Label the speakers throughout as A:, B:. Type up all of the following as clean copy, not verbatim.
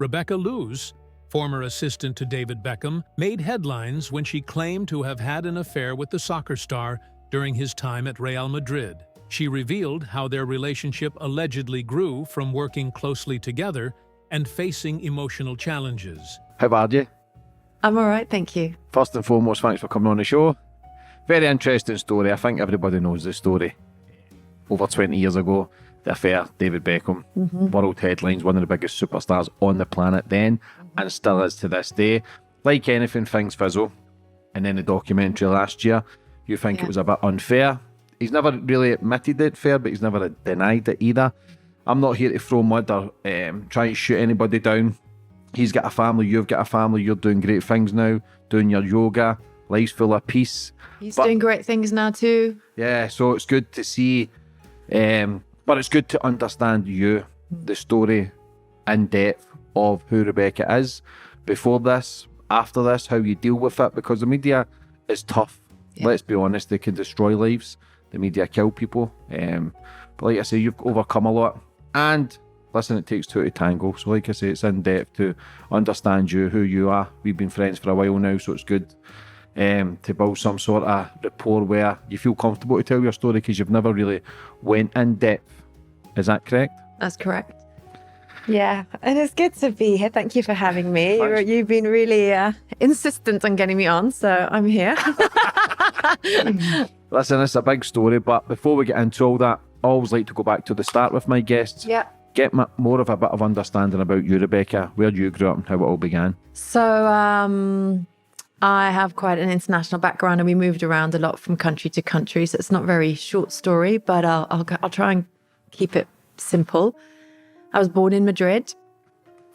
A: Rebecca Loos, former assistant to David Beckham, made headlines when she claimed to have had an affair with the soccer star during his time at Real Madrid. She revealed how their relationship allegedly grew from working closely together and facing emotional challenges.
B: How are you?
C: I'm all right, thank you.
B: First and foremost, thanks for coming on the show. Very interesting story. I think everybody knows the story. Over 20 years ago, the affair, David Beckham, world headlines, one of the biggest superstars on the planet then, and still is to this day. Like anything, things fizzle. And then the documentary last year, you think it was a bit unfair. He's never really admitted it fair, but he's never denied it either. I'm not here to throw mud or try to shoot anybody down. He's got a family, you've got a family, you're doing great things now, doing your yoga, life's full of peace.
C: He's doing great things now too.
B: Yeah, so it's good to see, but it's good to understand you, the story in depth of who Rebecca is, before this, after this, how you deal with it, because the media is tough. Yeah. Let's be honest, they can destroy lives. The media kill people. But like I say, you've overcome a lot. And listen, it takes two to tango. So like I say, it's in depth to understand you, who you are. We've been friends for a while now, so it's good to build some sort of rapport where you feel comfortable to tell your story, because you've never really went in depth. Is that correct?
C: That's correct. Yeah, and it's good to be here. Thank you for having me.
B: Thanks.
C: You've been really insistent on getting me on, so I'm here.
B: Listen, it's a big story, but before we get into all that, I always like to go back to the start with my guests.
C: Yeah.
B: Get more of a bit of understanding about you, Rebecca, where you grew up and how it all began.
C: So I have quite an international background, and we moved around a lot from country to country, so it's not a very short story, but I'll try and keep it simple. I was born in Madrid.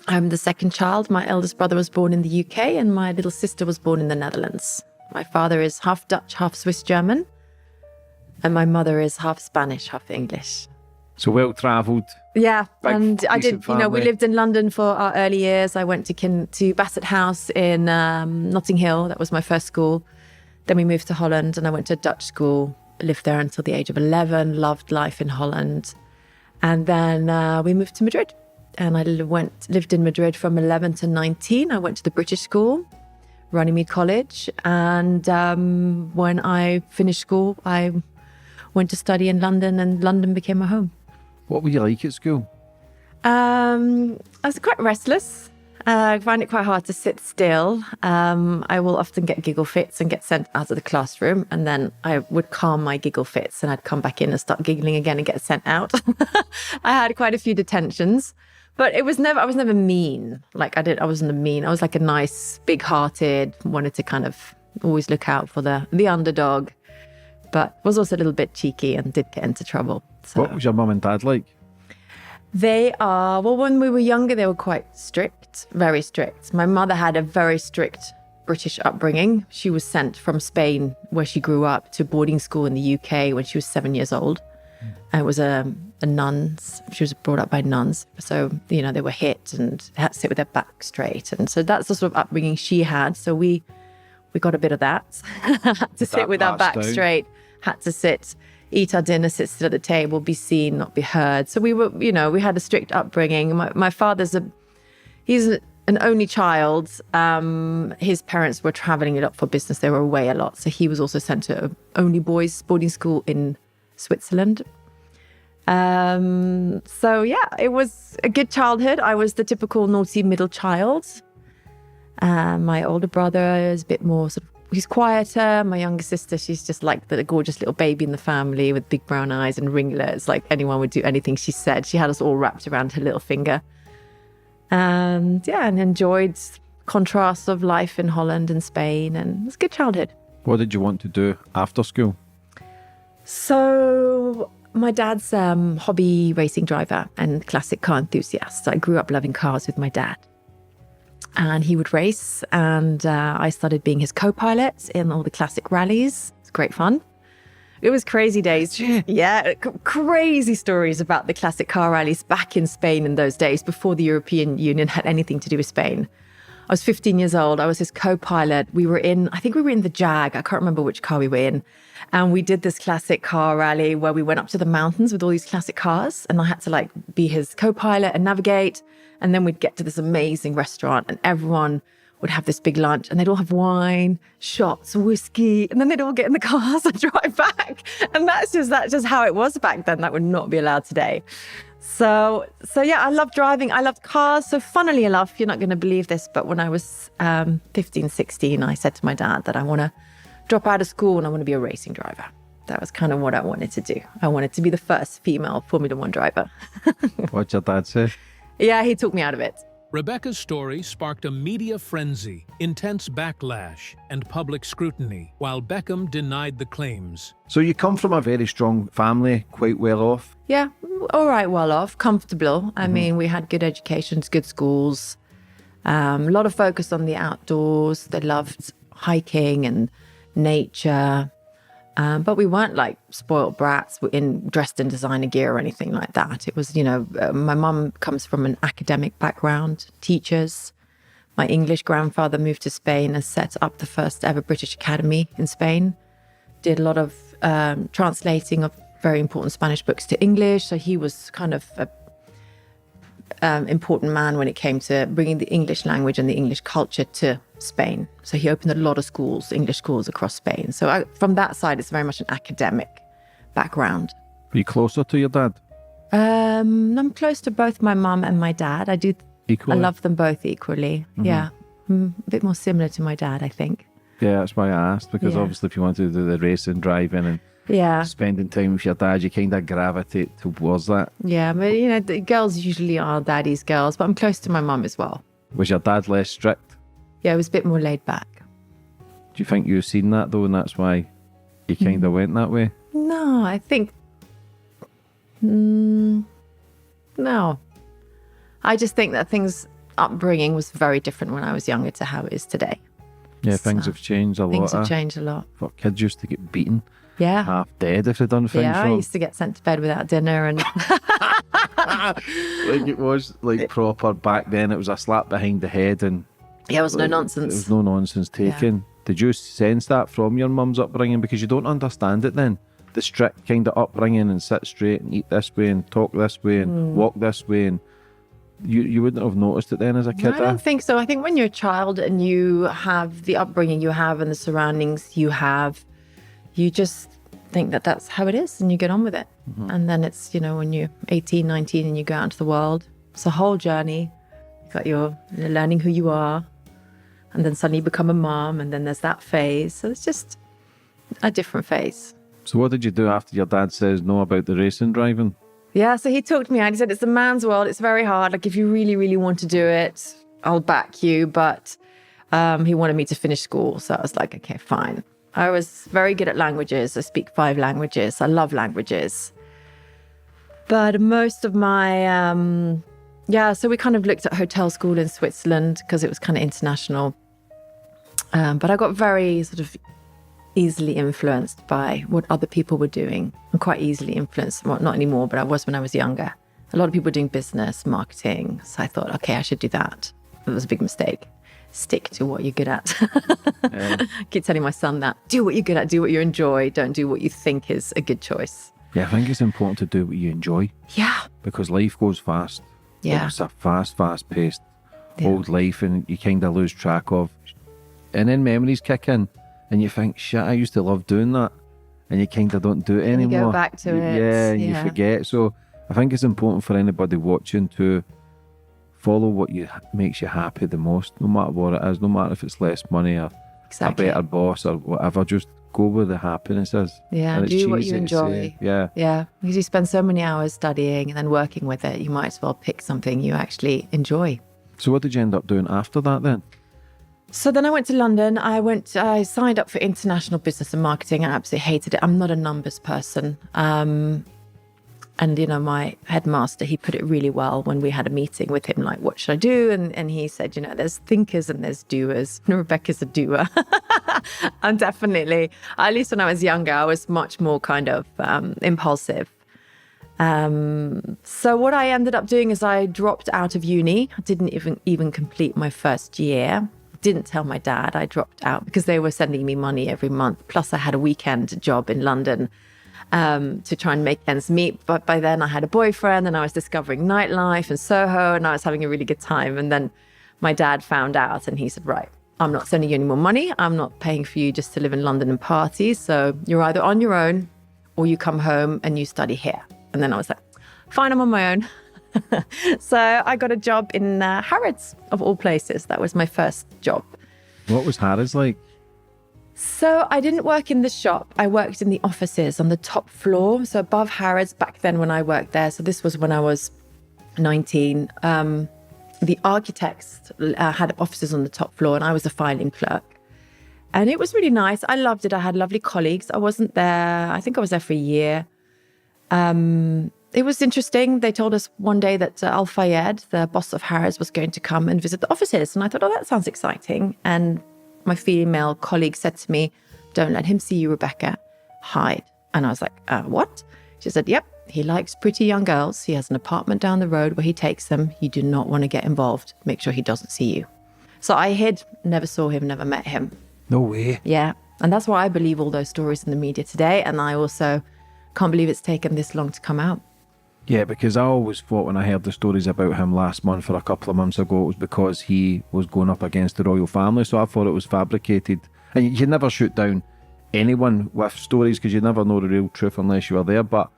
C: I'm the second child. My eldest brother was born in the UK, and my little sister was born in the Netherlands. My father is half Dutch, half Swiss German, and my mother is half Spanish, half English.
B: So well-travelled.
C: Yeah, and I did,
B: family.
C: we lived in London for our early years. I went to Bassett House in Notting Hill. That was my first school. Then we moved to Holland, and I went to a Dutch school, lived there until the age of 11, loved life in Holland. And then we moved to Madrid, and I lived in Madrid from 11 to 19. I went to the British school, Runnymede College, and when I finished school, I went to study in London, and London became my home.
B: What were you like at school?
C: I was quite restless. I find it quite hard to sit still. I will often get giggle fits and get sent out of the classroom, and then I would calm my giggle fits, and I'd come back in and start giggling again and get sent out. I had quite a few detentions, but I was never mean. I wasn't mean. I was like a nice, big-hearted, wanted to kind of always look out for the underdog, but was also a little bit cheeky and did get into trouble. So.
B: What was your mum and dad like?
C: When we were younger, they were quite strict, very strict. My mother had a very strict British upbringing. She was sent from Spain, where she grew up, to boarding school in the UK when she was 7 years old. And it was a nuns. She was brought up by nuns. So, they were hit and had to sit with their back straight. And so that's the sort of upbringing she had. So we got a bit of that. Had to sit with our back straight, had to sit, eat our dinner, sit still at the table, be seen, not be heard. So we were, we had a strict upbringing. My father's he's an only child. His parents were traveling a lot for business. They were away a lot. So he was also sent to an only boys boarding school in Switzerland. It was a good childhood. I was the typical naughty middle child. My older brother is a bit more he's quieter. My younger sister, she's just like the gorgeous little baby in the family with big brown eyes and ringlets. Like anyone would do anything she said. She had us all wrapped around her little finger. And enjoyed contrasts of life in Holland and Spain, and it was a good childhood.
B: What did you want to do after school?
C: So my dad's hobby racing driver and classic car enthusiast. So I grew up loving cars with my dad. And he would race, and I started being his co-pilot in all the classic rallies. It's great fun. It was crazy days. Yeah, crazy stories about the classic car rallies back in Spain in those days, before the European Union had anything to do with Spain. I was 15 years old. I was his co-pilot. I think we were in the Jag. I can't remember which car we were in. And we did this classic car rally where we went up to the mountains with all these classic cars. And I had to be his co-pilot and navigate. And then we'd get to this amazing restaurant and everyone would have this big lunch and they'd all have wine, shots, whiskey, and then they'd all get in the cars and drive back. And that's just how it was back then. That would not be allowed today. So yeah, I love driving. I loved cars. So funnily enough, you're not going to believe this, but when I was 15, 16, I said to my dad that I want to drop out of school and I want to be a racing driver. That was kind of what I wanted to do. I wanted to be the first female Formula One driver.
B: What'd your dad say?
C: Yeah, he talked me out of it.
A: Rebecca's story sparked a media frenzy, intense backlash, and public scrutiny, while Beckham denied the claims.
B: So you come from a very strong family, quite well off.
C: Yeah, all right, well off, comfortable. I mean, we had good educations, good schools, a lot of focus on the outdoors. They loved hiking and nature. But we weren't like spoiled brats dressed in designer gear or anything like that. It was, my mum comes from an academic background, teachers. My English grandfather moved to Spain and set up the first ever British Academy in Spain. Did a lot of translating of very important Spanish books to English. So he was kind of an important man when it came to bringing the English language and the English culture to Spain. So he opened a lot of schools, English schools across Spain. So from that side, it's very much an academic background.
B: Are you closer to your dad?
C: I'm close to both my mum and my dad.
B: Equally?
C: I love them both equally. Mm-hmm. Yeah. A bit more similar to my dad, I think.
B: Yeah, that's why I asked, because obviously if you want to do the racing, driving and spending time with your dad, you kind of gravitate towards that.
C: Yeah, but the girls usually are daddy's girls, but I'm close to my mum as well.
B: Was your dad less strict?
C: Yeah, it was a bit more laid back.
B: Do you think you've seen that though, and that's why you kind of went that way?
C: No, I think... no. I just think that upbringing was very different when I was younger to how it is today.
B: Yeah, things have changed a lot.
C: Things have changed a lot.
B: What, kids used to get beaten
C: Yeah.
B: half dead if they'd done things
C: Yeah, I
B: wrong.
C: used to get sent to bed without dinner and...
B: Like it was like proper back then. It was a slap behind the head and...
C: Yeah, it was no nonsense.
B: There was no nonsense taken. Did you sense that from your mum's upbringing? Because you don't understand it then. The strict kind of upbringing and sit straight and eat this way and talk this way and walk this way, and you wouldn't have noticed it then as a kid.
C: I don't think so. I think when you're a child and you have the upbringing you have and the surroundings you have, you just think that that's how it is and you get on with it. Mm-hmm. And then it's, when you're 18, 19 and you go out into the world, it's a whole journey. You're learning who you are. And then suddenly you become a mom, and then there's that phase. So it's just a different phase.
B: So what did you do after your dad says no about the racing driving?
C: Yeah, so he talked me out. He said, it's a man's world. It's very hard. Like, if you really, really want to do it, I'll back you. But he wanted me to finish school. So I was like, okay, fine. I was very good at languages. I speak 5 languages. I love languages. But most of my... so we kind of looked at hotel school in Switzerland because it was kind of international. But I got very sort of easily influenced by what other people were doing. I'm quite easily influenced. Well, not anymore, but I was when I was younger. A lot of people were doing business, marketing. So I thought, okay, I should do that. It was a big mistake. Stick to what you're good at. I keep telling my son that. Do what you're good at. Do what you enjoy. Don't do what you think is a good choice.
B: Yeah, I think it's important to do what you enjoy.
C: Yeah.
B: Because life goes fast.
C: Yeah.
B: It's a fast-paced old life, and you kind of lose track of. And then memories kick in, and you think, shit, I used to love doing that. And you kind of don't do it anymore.
C: You go back to it.
B: Yeah, and you forget. So I think it's important for anybody watching to follow what makes you happy the most, no matter what it is, no matter if it's less money or a better boss or whatever. Just go where the happiness is.
C: Yeah,
B: and
C: do what you enjoy.
B: Yeah.
C: Yeah, because you spend so many hours studying and then working with it, you might as well pick something you actually enjoy.
B: So what did you end up doing after that then?
C: So then I went to London. I signed up for international business and marketing. I absolutely hated it. I'm not a numbers person. And, my headmaster, he put it really well when we had a meeting with him, like, what should I do? And he said, there's thinkers and there's doers. And Rebecca's a doer. I'm definitely, at least when I was younger, I was much more kind of impulsive. So what I ended up doing is I dropped out of uni. I didn't even complete my first year. Didn't tell my dad. I dropped out because they were sending me money every month. Plus I had a weekend job in London. to try and make ends meet. But by then I had a boyfriend and I was discovering nightlife and Soho and I was having a really good time. And then my dad found out and he said, right, I'm not sending you any more money. I'm not paying for you just to live in London and party. So you're either on your own or you come home and you study here. And then I was like, fine, I'm on my own. So I got a job in Harrods, of all places. That was my first job.
B: What was Harrods like?
C: So I didn't work in the shop. I worked in the offices on the top floor. So above Harrods back then when I worked there. So this was when I was 19. The architects had offices on the top floor and I was a filing clerk. And it was really nice. I loved it. I had lovely colleagues. I wasn't there. I think I was there for a year. It was interesting. They told us one day that Al Fayed, the boss of Harrods, was going to come and visit the offices. And I thought, oh, that sounds exciting. And my female colleague said to me, don't let him see you, Rebecca. Hide. And I was like, what? She said, yep, he likes pretty young girls. He has an apartment down the road where he takes them. You do not want to get involved. Make sure he doesn't see you. So I hid, never saw him, never met him.
B: No way.
C: Yeah. And that's why I believe all those stories in the media today. And I also can't believe it's taken this long to come out.
B: Yeah, because I always thought when I heard the stories about him last month or a couple of months ago, it was because he was going up against the royal family. So I thought it was fabricated. And you never shoot down anyone with stories because you never know the real truth unless you were there. But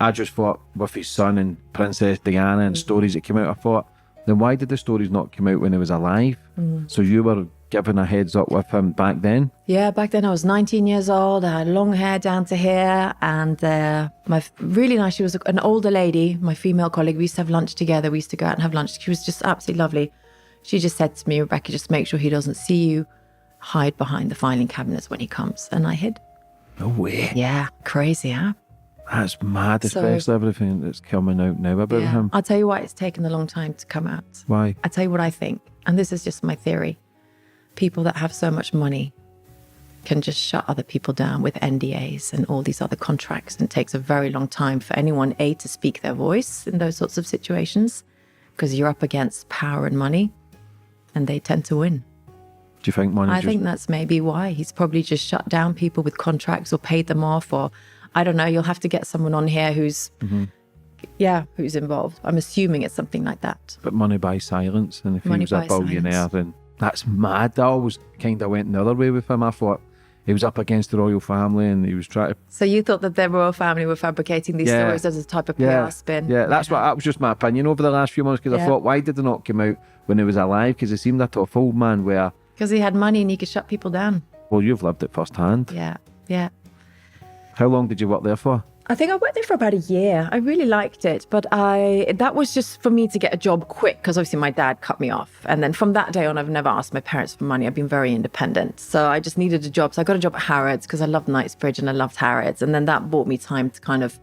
B: I just thought with his son and Princess Diana and stories that came out, I thought, then why did the stories not come out when he was alive? So you were given a heads up with him back then?
C: Yeah, back then I was 19 years old. I had long hair down to here. And really nice, she was an older lady, my female colleague. We used to have lunch together. We used to go out and have lunch. She was just absolutely lovely. She just said to me, Rebecca, just make sure he doesn't see you. Hide behind the filing cabinets when he comes. And I hid.
B: No way.
C: Yeah, crazy, huh?
B: That's mad, especially everything that's coming out now about him.
C: I'll tell you why it's taken a long time to come out.
B: Why?
C: I'll tell you what I think. And this is just my theory. People that have so much money can just shut other people down with NDAs and all these other contracts. And it takes a very long time for anyone, A, to speak their voice in those sorts of situations because you're up against power and money and they tend to win.
B: Do you think money
C: I think that's maybe why. He's probably just shut down people with contracts or paid them off or, I don't know, you'll have to get someone on here who's, who's involved. I'm assuming it's something like that.
B: But money buys silence. And if he
C: Money
B: was a
C: buys
B: billionaire,
C: silence.
B: then that's mad. I always kind of went the other way with him. I thought he was up against the royal family and he was trying to...
C: So you thought that the royal family were fabricating these stories as a type of PR spin?
B: Yeah, that was just my opinion over the last few months because I thought, why did they not come out when he was alive? Because he seemed a tough old man where...
C: Because he had money and he could shut people down.
B: Well, you've lived it firsthand.
C: Yeah.
B: How long did you work there for?
C: I think I worked there for about a year. I really liked it, but that was just for me to get a job quick because obviously my dad cut me off. And then from that day on, I've never asked my parents for money. I've been very independent. So I just needed a job. So I got a job at Harrods because I loved Knightsbridge and I loved Harrods. And then that bought me time to kind of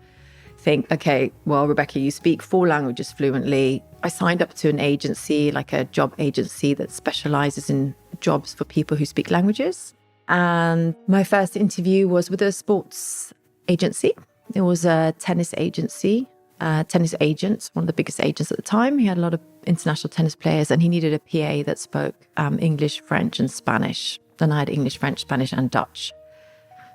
C: think, okay, well, Rebecca, you speak 4 languages fluently. I signed up to an agency, like a job agency that specializes in jobs for people who speak languages. And my first interview was with a sports agency. It was a tennis agency, tennis agent, one of the biggest agents at the time. He had a lot of international tennis players and he needed a PA that spoke English, French and Spanish. Then I had English, French, Spanish and Dutch.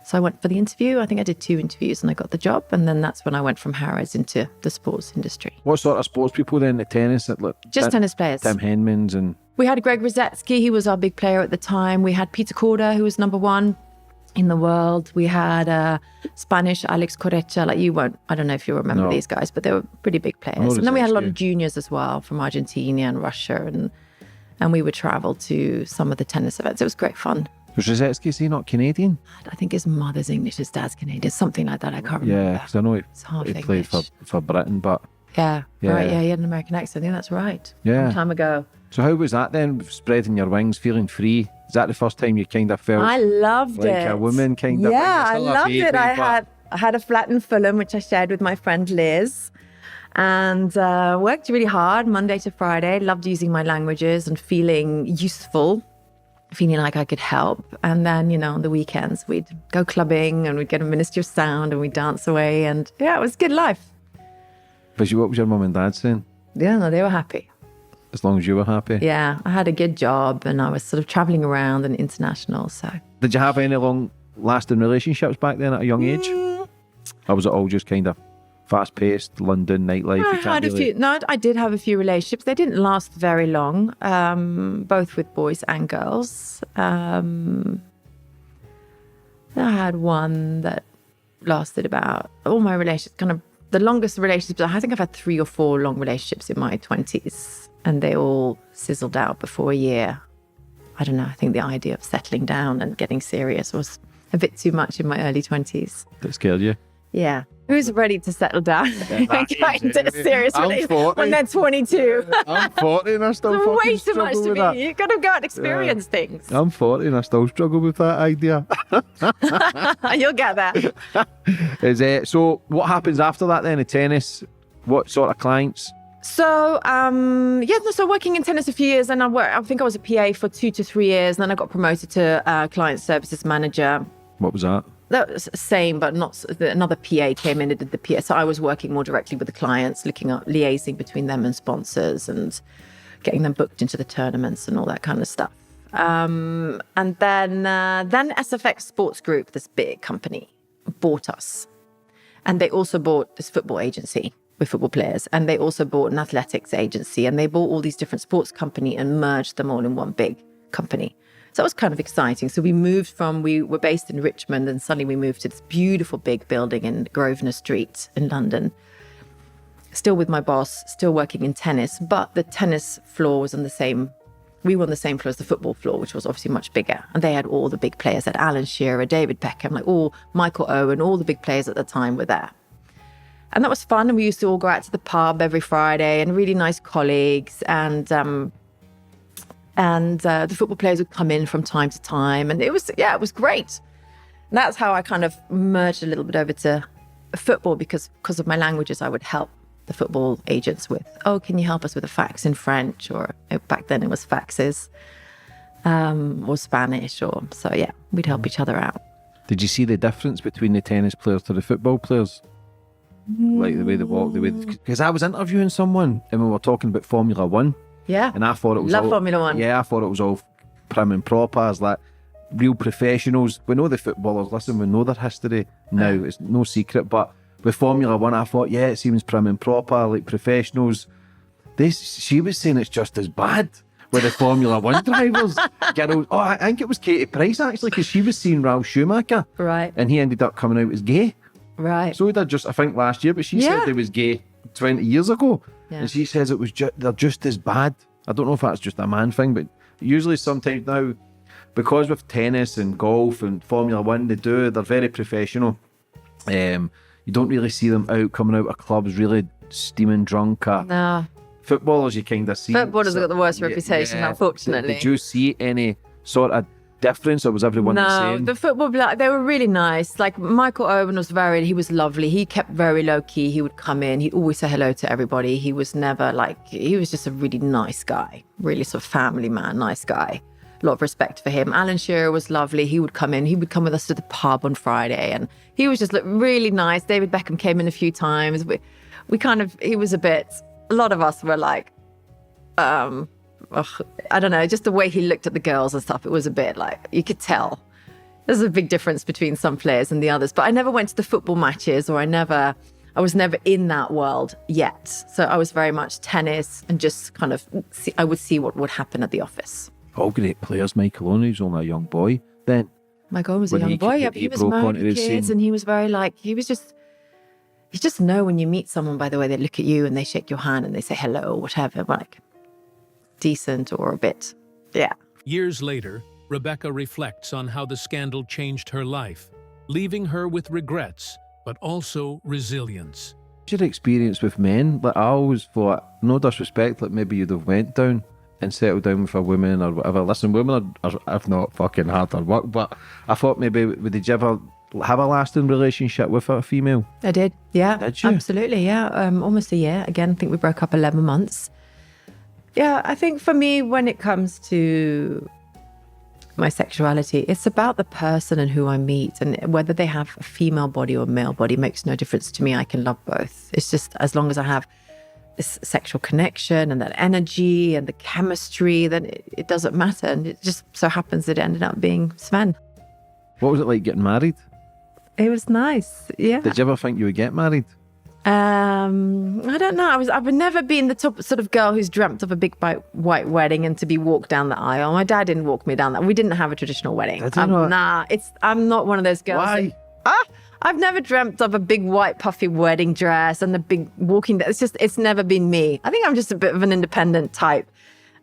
C: So I went for the interview. I think I did 2 interviews and I got the job. And then that's when I went from Harrods into the sports industry.
B: What sort of sports people then? The tennis?
C: Just tennis players.
B: Tim Henmans and...
C: We had Greg Rosetsky. He was our big player at the time. We had Peter Korda, who was #1 in the world. We had Spanish Alex Correcha. I don't know if you remember these guys, but they were pretty big players. And then we had a lot of juniors as well from Argentina and Russia. And we would travel to some of the tennis events. It was great fun.
B: Was Rosetsky, is he not Canadian?
C: I think his mother's English, his dad's Canadian, something like that. I can't remember.
B: Yeah, because I know he played for Britain, but...
C: Yeah, right. Yeah, he had an American accent. I think that's right.
B: Yeah.
C: Long time ago.
B: So how was that then, spreading your wings, feeling free? Is that the first time you kind of felt...
C: I loved
B: like
C: it.
B: a woman kind of...
C: Yeah, I loved it. I had a flat in Fulham, which I shared with my friend Liz. And worked really hard, Monday to Friday. Loved using my languages and feeling useful, feeling like I could help. And then, on the weekends, we'd go clubbing and we'd get a Ministry of Sound and we'd dance away. And yeah, it was a good life.
B: But what was your mum and dad saying?
C: Yeah, no, they were happy.
B: As long as you were happy?
C: Yeah, I had a good job and I was sort of traveling around and international, so.
B: Did you have any long-lasting relationships back then at a young age? Or was it all just kind of fast-paced London nightlife?
C: I had a few. No, I did have a few relationships. They didn't last very long, both with boys and girls. I had one that lasted about all my relationships. Kind of the longest relationships. I think I've had 3 or 4 long relationships in my 20s, and they all sizzled out before a year. I don't know. I think the idea of settling down and getting serious was a bit too much in my early 20s.
B: That scared you?
C: Yeah. Who's ready to settle down and get into a serious relationship when they're 22?
B: I'm 40 and I still
C: It's
B: fucking
C: way too
B: struggle
C: much to
B: with
C: be.
B: that.
C: You've got to go out and experience things.
B: I'm 40 and I still struggle with that idea.
C: You'll get there.
B: So what happens after that then in tennis? What sort of clients?
C: So, so working in tennis a few years, and I think I was a PA for 2 to 3 years, and then I got promoted to client services manager.
B: What was that?
C: That was the same, but not another PA came in and did the PA. So I was working more directly with the clients, looking at liaising between them and sponsors and getting them booked into the tournaments and all that kind of stuff. And then SFX Sports Group, this big company, bought us. And they also bought this football agency with football players. And they also bought an athletics agency. And they bought all these different sports company and merged them all in one big company. So it was kind of exciting. So we were based in Richmond, and suddenly we moved to this beautiful big building in Grosvenor Street in London. Still with my boss, still working in tennis, but the tennis floor was we were on the same floor as the football floor, which was obviously much bigger. And they had all the big players, had Alan Shearer, David Beckham, Michael Owen, all the big players at the time were there. And that was fun. And we used to all go out to the pub every Friday, and really nice colleagues. And the football players would come in from time to time. And it was great. And that's how I kind of merged a little bit over to football, because of my languages, I would help the football agents with, can you help us with a fax in French? Or back then it was faxes, or Spanish. We'd help each other out.
B: Did you see the difference between the tennis players to the football players? Like the way they walk, because I was interviewing someone and we were talking about Formula One.
C: Yeah.
B: And I thought it was
C: Love Formula One.
B: Yeah, I thought it was all prim and proper, as like real professionals. We know the footballers, listen, we know their history now, it's no secret, but with Formula One, I thought, it seems prim and proper, like professionals. She was saying it's just as bad with the Formula One drivers. Girls, I think it was Katie Price actually, because she was seeing Ralph Schumacher.
C: Right.
B: And he ended up coming out as gay.
C: Right.
B: So he did just, I think, last year, but she said he was gay 20 years ago.
C: Yeah.
B: And she says it was they're just as bad. I don't know if that's just a man thing, but usually sometimes now, because with tennis and golf and Formula One, they're very professional. You don't really see them coming out of clubs really steaming drunk.
C: No.
B: Footballers, you kind of see.
C: Footballers have got the worst reputation, unfortunately.
B: Did you see any sort of difference, or was everyone the same?
C: No, the football, they were really nice. Like Michael Owen he was lovely. He kept very low key. He would come in. He'd always say hello to everybody. He was never he was just a really nice guy, really sort of family man, nice guy. A lot of respect for him. Alan Shearer was lovely. He would come in. He would come with us to the pub on Friday, and he was just really nice. David Beckham came in a few times. He was a lot of us were like, I don't know, just the way he looked at the girls and stuff, it was a bit like, you could tell. There's a big difference between some players and the others. But I never went to the football matches, or I was never in that world yet. So I was very much tennis and just kind of, I would see what would happen at the office.
B: All great players. Michael Owen, he was only a young boy then.
C: Michael was a young boy. He was married with kids, and he was very you just know when you meet someone by the way they look at you and they shake your hand and they say hello or whatever, decent or a bit, yeah.
A: Years later, Rebecca reflects on how the scandal changed her life, leaving her with regrets, but also resilience.
B: What's your experience with men? I always thought, no disrespect, maybe you'd have went down and settled down with a woman or whatever. Listen, women are if not fucking hard to work, but I thought maybe, did you ever have a lasting relationship with a female?
C: I did, yeah.
B: Did you?
C: Absolutely, yeah. Almost a year. Again, I think we broke up 11 months. Yeah, I think for me, when it comes to my sexuality, it's about the person and who I meet, and whether they have a female body or a male body makes no difference to me. I can love both. It's just as long as I have this sexual connection and that energy and the chemistry, then it doesn't matter. And it just so happens that it ended up being Sven.
B: What was it like getting married?
C: It was nice. Yeah.
B: Did you ever think you would get married?
C: I don't know. I would never been the top sort of girl who's dreamt of a big white wedding and to be walked down the aisle. My dad didn't walk me down that. We didn't have a traditional wedding. I'm not one of those girls.
B: Why?
C: I've never dreamt of a big white puffy wedding dress and the big walking. It's never been me. I think I'm just a bit of an independent type.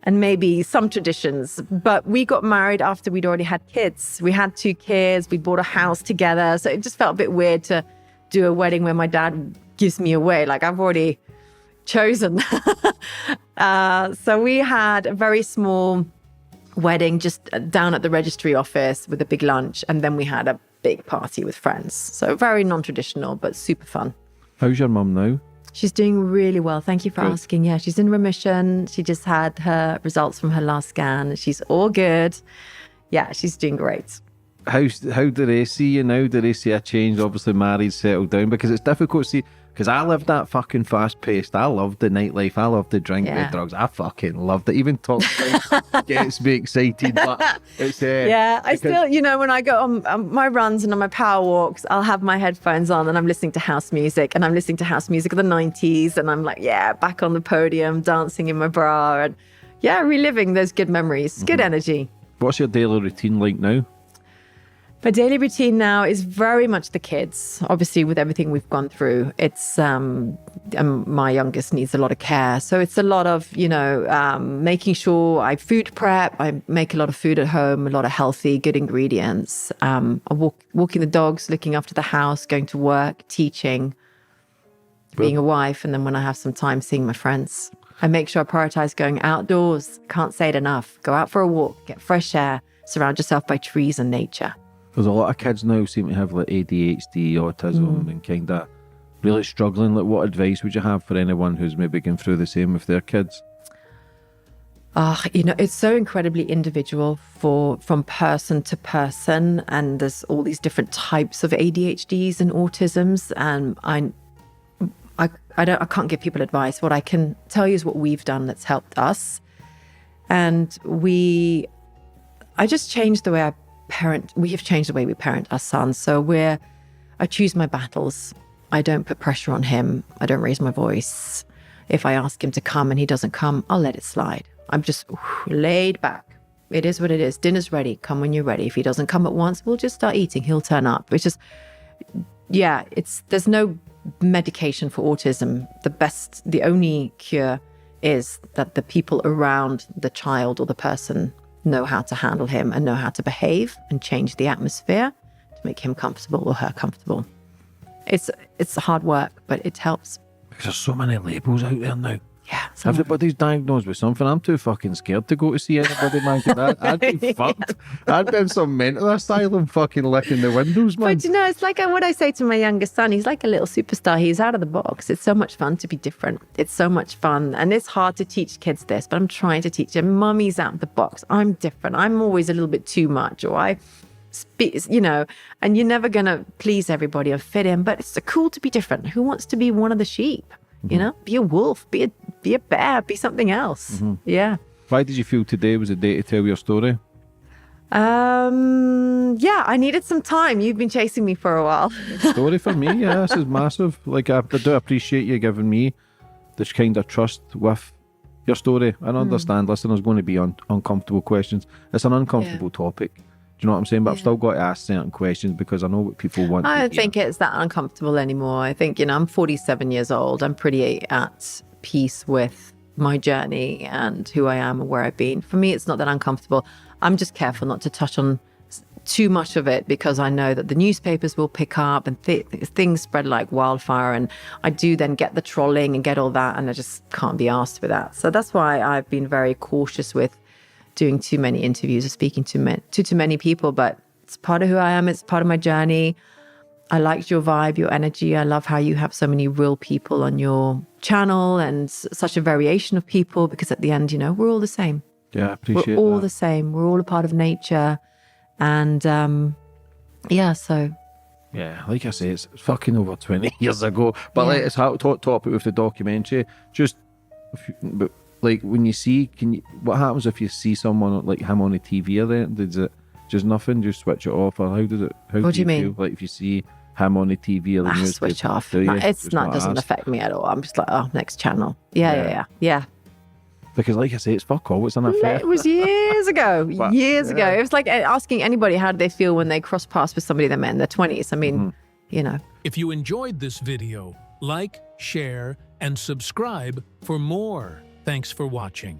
C: And maybe some traditions. But we got married after we'd already had kids. We had 2 kids. We bought a house together. So it just felt a bit weird to do a wedding where my dad gives me away. Like, I've already chosen. So we had a very small wedding just down at the registry office with a big lunch. And then we had a big party with friends. So very non-traditional, but super fun.
B: How's your mum now?
C: She's doing really well. Thank you for asking. Yeah, she's in remission. She just had her results from her last scan. She's all good. Yeah, she's doing great.
B: How do they see you now? Do they see a change? Obviously married, settled down, because it's difficult to see. Because I lived that fucking fast paced. I loved the nightlife. I loved the drink, the drugs. I fucking loved it. Even talk gets me excited. But it's
C: I still, when I go on my runs and on my power walks, I'll have my headphones on and I'm listening to house music. And I'm listening to house music of the 90s. And I'm like, back on the podium, dancing in my bra, and reliving those good memories, good energy.
B: What's your daily routine like now?
C: My daily routine now is very much the kids. Obviously, with everything we've gone through, it's my youngest needs a lot of care. So it's a lot of, making sure I food prep. I make a lot of food at home, a lot of healthy, good ingredients. I'm walking the dogs, looking after the house, going to work, teaching, being a wife. And then when I have some time, seeing my friends. I make sure I prioritize going outdoors. Can't say it enough. Go out for a walk, get fresh air, surround yourself by trees and nature.
B: There's a lot of kids now seem to have like ADHD, autism, and kind of really struggling. Like, what advice would you have for anyone who's maybe going through the same with their kids?
C: It's so incredibly individual from person to person, and there's all these different types of ADHDs and autisms, and I can't give people advice. What I can tell you is what we've done that's helped us, and I just changed the way I parent. We have changed the way we parent our sons. So I choose my battles. I don't put pressure on him. I don't raise my voice. If I ask him to come and he doesn't come, I'll let it slide. I'm just laid back. It is what it is. Dinner's ready. Come when you're ready. If he doesn't come at once, we'll just start eating. He'll turn up. It's just, there's no medication for autism. The only cure is that the people around the child or the person know how to handle him and know how to behave and change the atmosphere to make him comfortable or her comfortable. It's hard work, but it helps.
B: Because there's so many labels out there now.
C: Yeah.
B: Everybody's diagnosed with something. I'm too fucking scared to go to see anybody, man. I'd be fucked. I'd be in some mental asylum fucking licking the windows, man.
C: But it's like what I say to my youngest son. He's like a little superstar. He's out of the box. It's so much fun to be different. It's so much fun. And it's hard to teach kids this, but I'm trying to teach them. Mummy's out of the box. I'm different. I'm always a little bit too much, or I speak, and you're never going to please everybody or fit in, but it's cool to be different. Who wants to be one of the sheep? Be a wolf, be a bear, be something else. Yeah.
B: Why did you feel today was a day to tell your story?
C: I needed some time. You've been chasing me for a while.
B: Story for me, yeah, this is massive. Like, I do appreciate you giving me this kind of trust with your story. I understand, listen, there's going to be uncomfortable questions. It's an uncomfortable topic. Do you know what I'm saying? But I've still got to ask certain questions because I know what people want.
C: I don't think it's that uncomfortable anymore. I think, I'm 47 years old. I'm pretty at peace with my journey and who I am and where I've been. For me, it's not that uncomfortable. I'm just careful not to touch on too much of it because I know that the newspapers will pick up and things spread like wildfire. And I do then get the trolling and get all that. And I just can't be asked with that. So that's why I've been very cautious with doing too many interviews or speaking to too many people, but it's part of who I am. It's part of my journey. I liked your vibe, your energy. I love how you have so many real people on your channel and such a variation of people because at the end, we're all the same.
B: Yeah, I appreciate that.
C: We're all the same. We're all a part of nature. And so.
B: Yeah, like I say, it's fucking over 20 years ago. But like, it's hot topic with the documentary. But like when you see, what happens if you see someone like him on the TV? Then does it just nothing? Just switch it off, or how do you mean? Feel? Like if you see him on the TV or the
C: I
B: newspaper?
C: switch off.
B: Do you?
C: It's
B: Just
C: not doesn't
B: asked?
C: affect me at all. I'm just like, oh, next channel. Yeah.
B: Because like I say, it's fuck all. It's an affair.
C: It was years ago.
B: But,
C: years ago.
B: yeah.
C: It was like asking anybody how do they feel when they cross paths with somebody they met in their 20s. I mean, you know.
A: If you enjoyed this video, like, share, and subscribe for more. Thanks for watching.